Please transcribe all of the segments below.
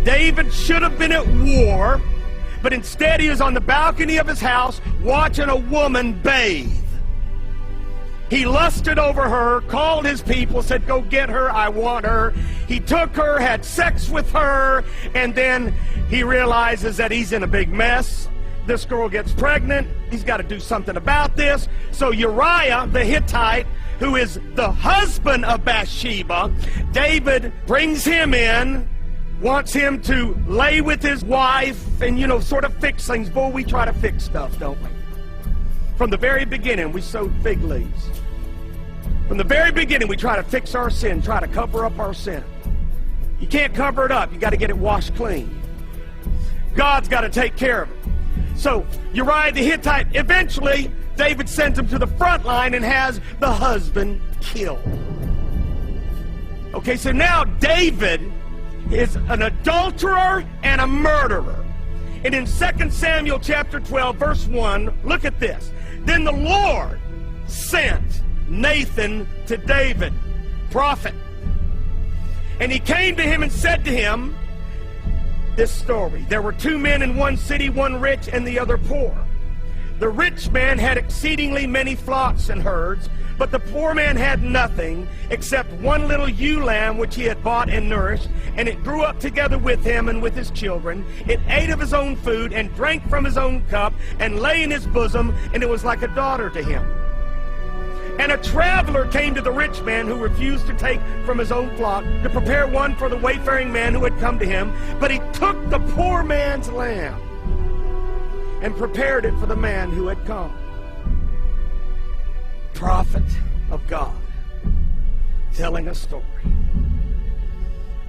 David should have been at war, but instead he was on the balcony of his house watching a woman bathe. He lusted over her, called his people, said, go get her, I want her. He took her, had sex with her, and then he realizes that he's in a big mess. This girl gets pregnant. He's got to do something about this. So Uriah the Hittite, who is the husband of Bathsheba, David brings him in, wants him to lay with his wife and, sort of fix things. Boy, we try to fix stuff, don't we? From the very beginning, we sowed fig leaves. From the very beginning, we try to fix our sin, try to cover up our sin. You can't cover it up. You got to get it washed clean. God's got to take care of it. So Uriah the Hittite, eventually, David sends him to the front line and has the husband killed. Okay, so now David is an adulterer and a murderer. And in 2 Samuel chapter 12, verse 1, look at this. Then the Lord sent Nathan to David, prophet. And he came to him and said to him this story. There were two men in one city, one rich and the other poor. The rich man had exceedingly many flocks and herds, but the poor man had nothing except one little ewe lamb which he had bought and nourished, and it grew up together with him and with his children. It ate of his own food and drank from his own cup and lay in his bosom, and it was like a daughter to him. And a traveler came to the rich man who refused to take from his own flock to prepare one for the wayfaring man who had come to him, but he took the poor man's lamb and prepared it for the man who had come. Prophet of God telling a story,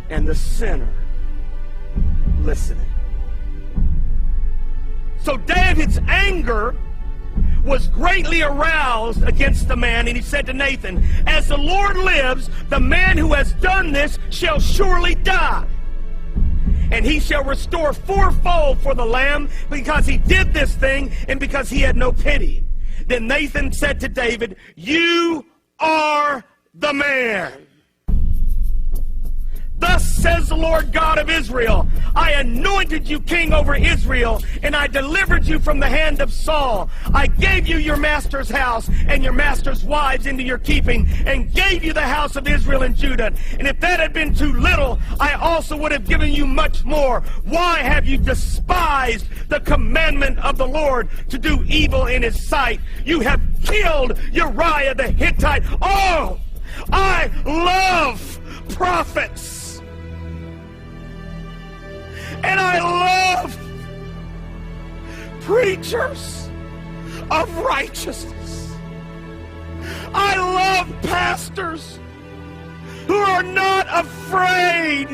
and the sinner listening. So David's anger was greatly aroused against the man, and he said to Nathan, as the Lord lives, the man who has done this shall surely die, and he shall restore fourfold for the lamb, because he did this thing and because he had no pity. Then Nathan said to David, you are the man. Thus says the Lord God of Israel, I anointed you king over Israel, and I delivered you from the hand of Saul. I gave you your master's house and your master's wives into your keeping, and gave you the house of Israel and Judah. And if that had been too little, I also would have given you much more. Why have you despised the commandment of the Lord to do evil in his sight? You have killed Uriah the Hittite. Oh, I love prophets. And I love preachers of righteousness. I love pastors who are not afraid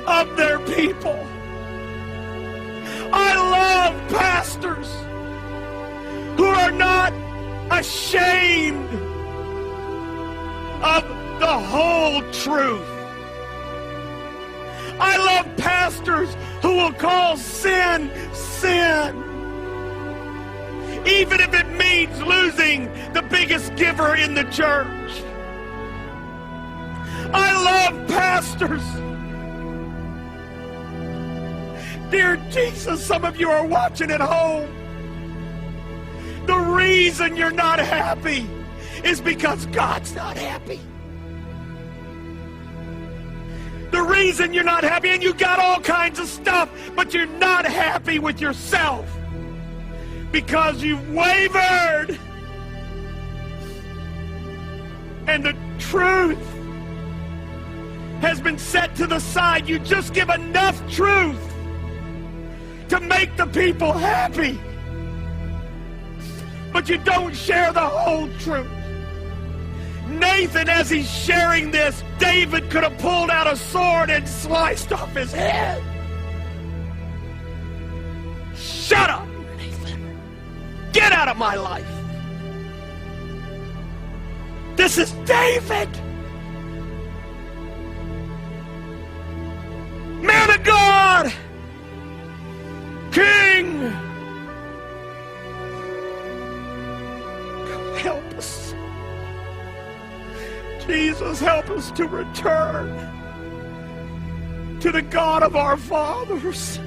of their people. I love pastors who are not ashamed of the whole truth. I love pastors who will call sin, sin, even if it means losing the biggest giver in the church. I love pastors. Dear Jesus, some of you are watching at home. The reason you're not happy is because God's not happy. The reason you're not happy, and you got all kinds of stuff, but you're not happy with yourself because you've wavered. And the truth has been set to the side. You just give enough truth to make the people happy, but you don't share the whole truth. Nathan, as he's sharing this, David could have pulled out a sword and sliced off his head. Shut up, Nathan. Get out of my life. This is David. Man of God. King. Help us. Jesus, help us to return to the God of our fathers.